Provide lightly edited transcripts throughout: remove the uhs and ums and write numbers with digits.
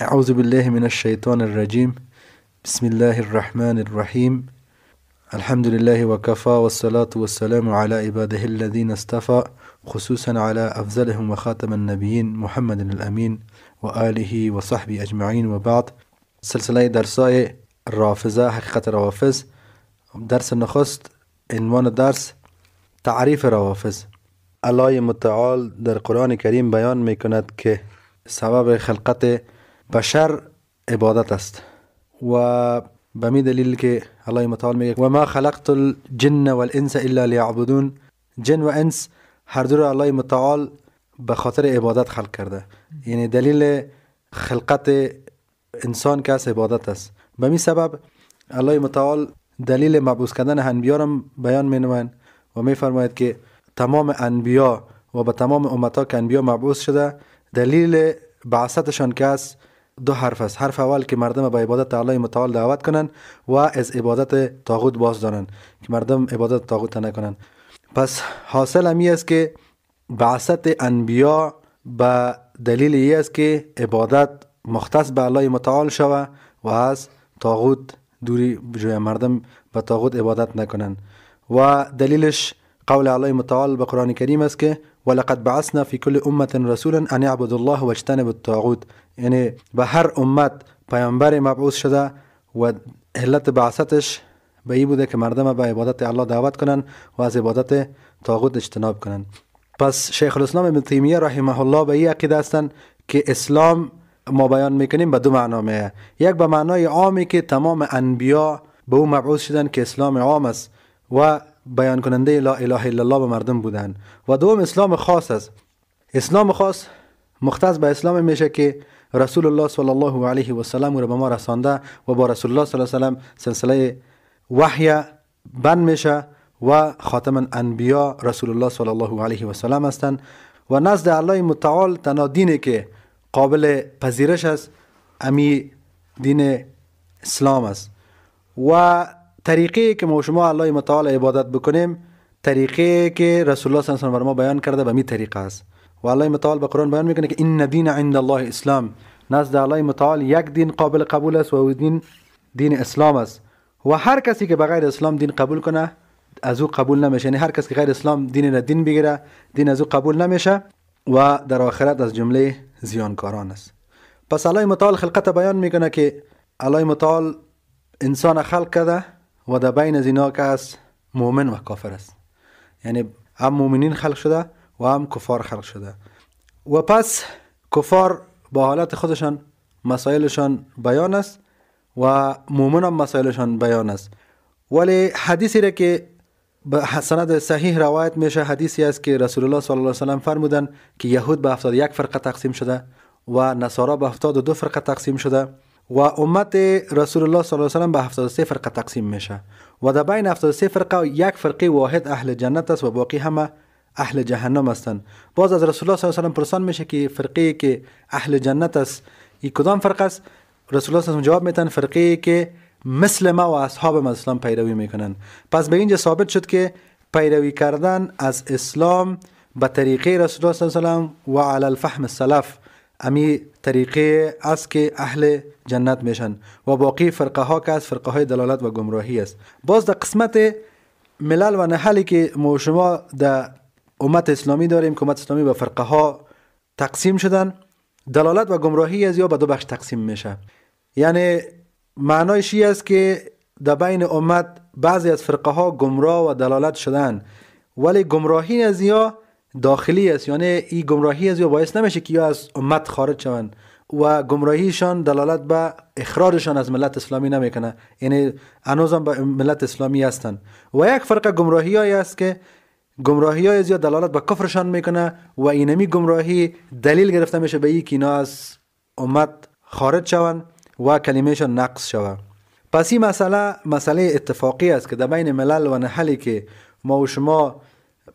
أعوذ بالله من الشيطان الرجيم. بسم الله الرحمن الرحيم. الحمد لله وكفى والصلاة والسلام على عباده الذين اصطفى، خصوصا على أفضلهم وخاتم النبيين محمد الأمين وآله وصحبه أجمعين، وبعد. سلسله درسای رافضه، حقیقت روافض. درس نخست، عنوان درس تعریف روافض. الله متعال در قرآن کریم بیان میکند که سبب خلقت بشر عبادت است و به می دلیل که الله متعال میگه و ما خلقت الجن والانس الا لیعبدون. جن و انس هر دو را الله متعال به خاطر عبادت خلق کرده، یعنی دلیل خلقت انسان که عبادت است. به می سبب الله متعال دلیل مبعوث کردن انبیا را بیان می نماید و می فرماید که تمام انبیا و به تمام امتا که انبیا مبعوث شده، دلیل بعثتشان که است دو حرف است. حرف اول که مردم به عبادت الله متعال دعوت کنن و از عبادت طاغوت باز دارن، که مردم عبادت طاغوت نکنن. پس حاصل همی است که بعثت انبیا به دلیل ای است که عبادت مختص به الله متعال شوه و از طاغوت دوری بجوی، مردم به طاغوت عبادت نکنن. و دلیلش قول الله متعال به قرآن کریم است که ولقد بعثنا فی کل امة رسولا ان اعبدوا الله واجتنبوا الطاغوت، یعنی به هر امت پیامبر مبعوث شده و علت بعثتش به این بوده که مردم به عبادت الله دعوت کنن و از عبادت طاغوت اجتناب کنن. پس شیخ الاسلام ابن تیمیه رحمه الله به این عقیده هستند که اسلام ما بیان میکنیم به دو معنا میه. یک به معنای عامی که تمام انبیا به او مبعوث شدن که اسلام عام است و بیان کننده لا اله الا الله به مردم بودن، و دوم اسلام خاص است. اسلام خاص مختص به اسلام میشه که رسول الله صلی الله علیه و سلم رو به ما رسانده و با رسول الله صلی الله علیه و سلم سلسله وحی بند میشه و خاتم الانبیا رسول الله صلی الله علیه و سلم هستند. و نزد الله متعال تنها دینی که قابل پذیرش است امی دین اسلام است. و طریقی که ما شما الله متعال عبادت بکنیم، طریقی که رسول الله صلی الله علیه و سلم ما بیان کرده به می طریقه است. و الله متعال به قرآن بیان میکنه که ان دین عند الله اسلام، نزد الله متعال یک دین قابل قبول است و او دین اسلام است. و هر کسی که بغیر اسلام دین قبول کنه از او قبول نمیشه، یعنی هر کسی که غیر اسلام دین بگیره دین از او قبول نمیشه و در آخرت از جمله زیانکاران است. پس الله متعال خلقت بیان میکنه که الله متعال انسان خلق کرده و در بین از اینا که است مؤمن و کافر است، یعنی هم مؤمنین خلق شده و هم کفار خلق شده. و پس کفار با حالت خودشان مسائلشان بیان است و مؤمن هم مسائلشان بیان است. ولی حدیثی را که به سند صحیح روایت میشه، حدیثی است که رسول الله صلی الله علیه و سلم فرمودن که یهود به 71 فرقه تقسیم شده و نصارا به 72 فرقه تقسیم شده و امت رسول الله صلی الله علیه و سلم به 73 فرقه تقسیم میشه و در بین 73 فرقه یک فرقه واحد اهل جنت است و باقی همه اهل جهنم هستند. باز از رسول الله صلی الله علیه و سلم پرسان میشه که فرقه که اهل جنت است این کدام فرقه است؟ رسول الله صلی الله علیه و سلم جواب میدن فرقه که مثل ما و اصحاب اسلام پیروی میکنن. پس به اینجا ثابت شد که پیروی کردن از اسلام به طریقه رسول الله صلی الله علیه و سلم و علی الفهم السلف امی طریقه است که اهل جنت میشن و باقی فرقه ها که از فرقه های دلالت و گمراهی است. باز در قسمت ملل و نحلی که ما شما در امت اسلامی داریم که امت اسلامی به فرقه ها تقسیم شدن، دلالت و گمراهی از یا به دو بخش تقسیم میشه. یعنی معنایش این است که در بین امت بعضی از فرقه ها گمراه و دلالت شدن، ولی گمراهی از یا داخلی است، یعنی این گمراهی از یا باعث نمیشه که یا از امت خارج شوند و گمراهیشان دلالت به اخراجشان از ملت اسلامی نمیکنه، یعنی هنوزم به ملت اسلامی هستند. و یک فرق گمراهی هایی است که گمراهی های از یا دلالت به کفرشان میکنه و اینمی گمراهی دلیل گرفته میشه به این که اینا از امت خارج شوند و کلمهشان نقص شود. پس این مسئله اتفاقی است که در بین ملل و نحلی که ما و شما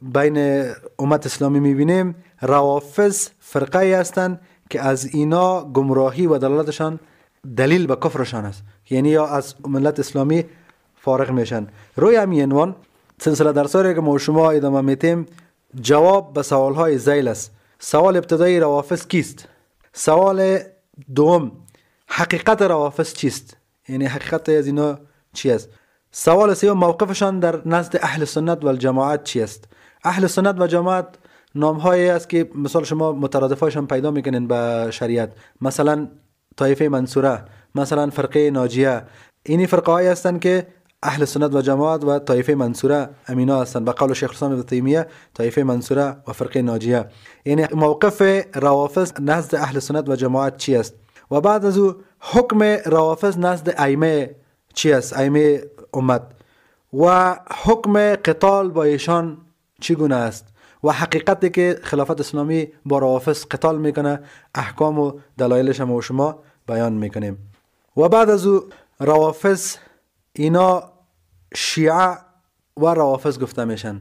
بین امت اسلامی میبینیم، روافض فرقه هستند که از اینا گمراهی و دلالتشان دلیل به کفرشان است، یعنی یا از ملت اسلامی فارغ میشن. روی همین عنوان سلسله درسایی که ما و شما ادامه میتیم جواب به سوالهای ذیل است. سوال ابتدایی روافض کیست؟ سوال دوم حقیقت روافض چیست؟ یعنی حقیقت از اینا چی است؟ سوال سوم، موقفشان در نزد اهل سنت و الجماعت چی است؟ اهل سنت و جماعت نام‌هایی است که مثال شما مترادفاشون پیدا میکنین به شریعت، مثلا طایفه منصوره، مثلا فرقه ناجیه. اینی فرقه هایی هستند که اهل سنت و جماعت و طایفه منصوره امینا هستند. به قول شیخ الاسلام ابن تیمیه طایفه منصوره و فرقه ناجیه. یعنی موقف روافض نزد اهل سنت و جماعت چی است؟ و بعد از او حکم روافض نزد ائمه چی است؟ ائمه امت. و حکم قتال با ایشان چگونه است؟ و حقیقتی که خلافت اسلامی با روافض قتال میکنه، احکام و دلایلش هم شما بیان میکنیم. و بعد از او روافض اینا شیعه و روافض گفته میشن.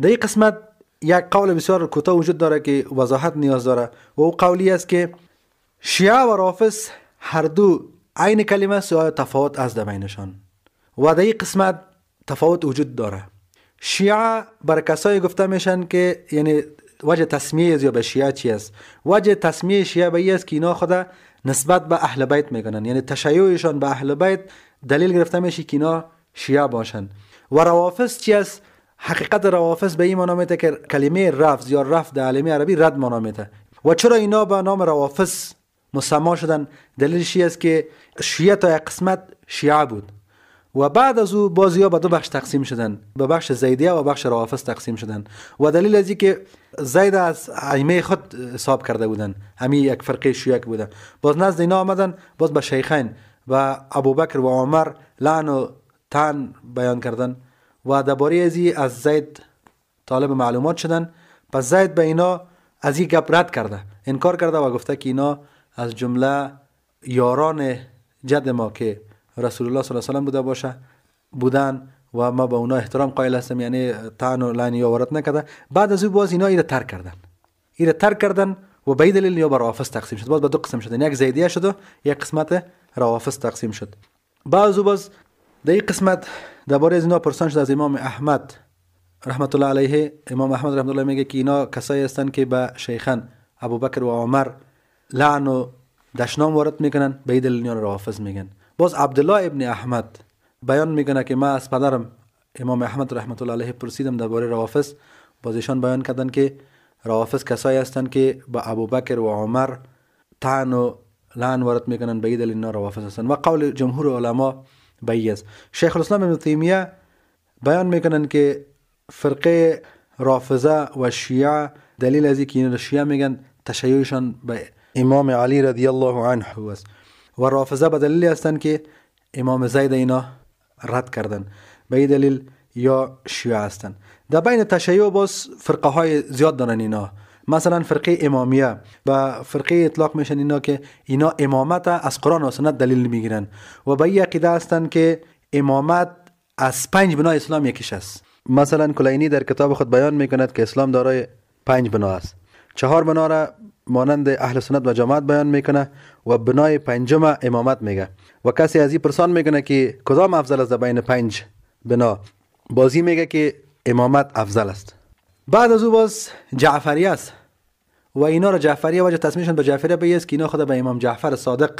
در این قسمت یک قول بسیار کوتاه وجود داره که وضاحت نیاز داره و او قولی است که شیعه و روافض هر دو عین کلمه سوای تفاوت از بینشان و در این قسمت تفاوت وجود داره. شیعه بر کسایی گفته میشن که یعنی وجه تسمیه یا به شیعه چی است؟ وجه تسمیه شیعه به این است که اینا خدا نسبت به اهل بیت میکنن، یعنی تشیعشان به اهل بیت دلیل گرفته میشه که اینا شیعه باشن. و روافض چی است؟ حقیقت روافض به این معنی میته که کلمه رفض یا رفض در کلمه عربی رد معنی میته. و چرا اینا به نام روافض مسما شدن؟ دلیلش است که شیعه تا یک قسمت شیعه بود و بعد از او بازی‌ها به دو بخش تقسیم شدن، به بخش زیدیه و بخش روافض تقسیم شدن. و دلیل از این که زید از ائمه خود حساب کرده بودن، همین یک فرقه شیعه بودن، باز نزد اینا آمدن، باز به شیخین و ابوبکر و عمر لعن و طعن بیان کردن و درباره از زید طالب معلومات شدن. پس زید به اینا از این گپ رد کرده، انکار کرده و گفته که اینا از جمله یاران جد ما که رسول الله صلی الله علیه و سلم بودن و ما به اونا احترام قائل هستم، یعنی طعن و لعنی وارد نکرده. بعد از او باز اینا ایره ترک کردن و به دلیل یا بر روافض تقسیم شد. باز به دو قسم شدن، یک زیدیه شد و یک قسمت روافض تقسیم شد. بعضو باز در این قسمت درباره از اینا پرسان شد از امام احمد رحمت الله علیه. امام احمد رحمت الله میگه که اینا کسایی هستند که به شیخان ابوبکر و عمر لعن و دشنام وارد میکنن، به دلیل اینا روافض میگن. باز عبدالله ابن احمد بیان میکنه که ما از پدرم امام احمد رحمت الله علیه پرسیدم درباره روافض. باز ایشان بیان کردن که روافض کسایی هستند که با ابوبکر و عمر طعن و لعن وارد میکنن، به دلیل اینا روافض هستند. و قول جمهور علما به است. شیخ الاسلام ابن تیمیه بیان میکنن که فرقه رافضه و شیعه دلیل از اینکه اینا شیعه میگن تشیعشان به امام علی رضی الله عنه است و رافضه به دلیل هستند که امام زید اینا رد کردن، به این دلیل یا شیعه هستند. در بین تشیع باز فرقه های زیاد دارن اینا. مثلا فرقه امامیه با فرقه اطلاق میشن اینا که اینا امامت از قرآن و سنت دلیل میگیرن و به این عقیده هستند که امامت از 5 بنای اسلام یکیش است. مثلا کلینی در کتاب خود بیان میکند که اسلام دارای 5 بنا است. 4 بنا را مانند اهل سنت و جماعت بیان میکنه و بنای 5م امامت میگه. و کسی از این پرسان میکنه که کدام افضل است بین 5 بنا، بازی میگه که امامت افضل است. بعد از او باز جعفری است و اینا را جعفریه وجه تسمیشون به جعفریه به است که اینا خود به امام جعفر صادق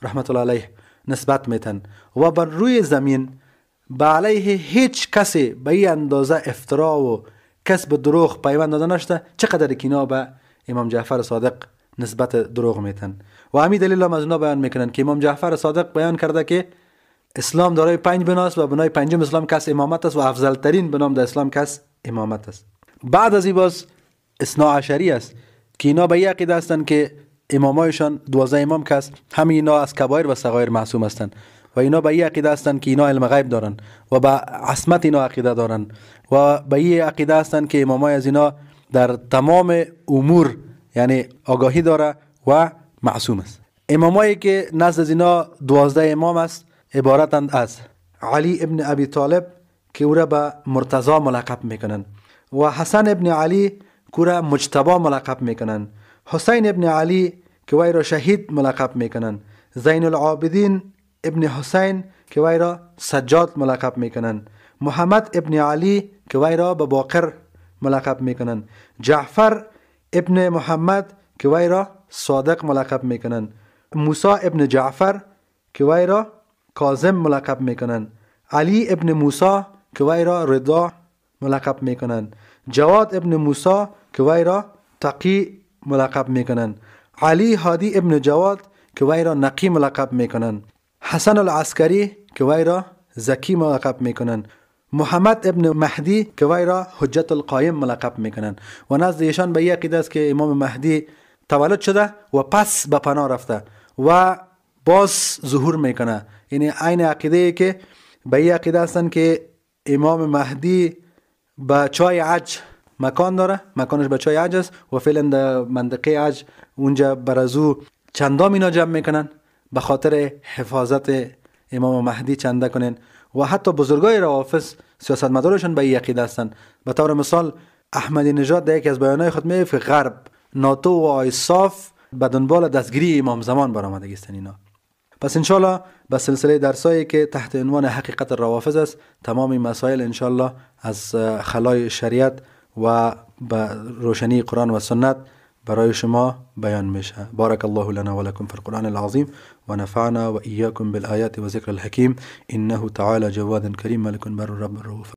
رحمت الله علیه نسبت میتن و بر روی زمین به علیه هیچ کسی به این اندازه افترا و کسب دروغ پیوند داده نشده چقدر که اینا به امام جعفر صادق نسبت دروغ میتن. و همین دلیل هم از اونا بیان میکنن که امام جعفر صادق بیان کرده که اسلام دارای 5 بناست و بنای 5م اسلام کس امامت است و افضل ترین بنام در اسلام کس امامت است. بعد از این باز اثنا عشری است که اینا به این عقیده هستند که امامایشان 12 امام کس همین اینا از کبایر و صغایر معصوم هستند و اینا به این عقیده هستند که اینا علم غیب دارن و به عصمت اینا عقیده دارن و به این عقیده هستند که امامای از اینا در تمام امور یعنی آگاهی داره و معصوم است. امامایی که نزد اینا 12 امام است عبارتند از علی ابن ابی طالب که او را به مرتضی ملقب میکنن و حسن ابن علی که او را مجتبی ملقب میکنن، حسین ابن علی که وی را شهید ملقب میکنن، زین العابدین ابن حسین که وی را سجاد ملقب میکنن، محمد ابن علی که وی را به باقر ملقب میکنن، جعفر ابن محمد که وی را صادق ملقب میکنن، موسی ابن جعفر که وی را کاظم ملقب میکنند. علی ابن موسی که وی را رضا ملقب میکنند. جواد ابن موسی که وی را تقی ملقب میکنند. علی هادی ابن جواد که وی را نقی ملقب میکنند. حسن العسکری که وی را زکی ملقب میکنند. محمد ابن مهدی که وی را حجت القایم ملقب میکنند و نزد ایشان به یک عقیده است که امام مهدی تولد شده و پس به پناه رفته و باز ظهور میکنه. یعنی عین عقیده ای که به یک عقیده هستند که امام مهدی به چای عج مکان داره، مکانش به چای عج است و فعلا در منطقه عج اونجا برازو چندام اینا جمع میکنن به خاطر حفاظت امام مهدی چنده کنن و حتی بزرگای روافض سیاستمدارشون به این عقیده هستند. به طور مثال احمدی نژاد در یکی از بیانهای خود میگه که غرب، ناتو و آیساف به دنبال دستگیری امام زمان برآمدگی است اینا. پس انشالله به سلسله درسایی که تحت عنوان حقیقت روافض است تمام مسائل انشالله از خلای شریعت و به روشنی قرآن و سنت برای شما بیان میشه. بارک الله لنا و لكم في القرآن العظیم و نفعنا و ایاکم بالآیات و ذکر الحکیم انه تعالی جواد کریم ملک بر رب الرؤوف.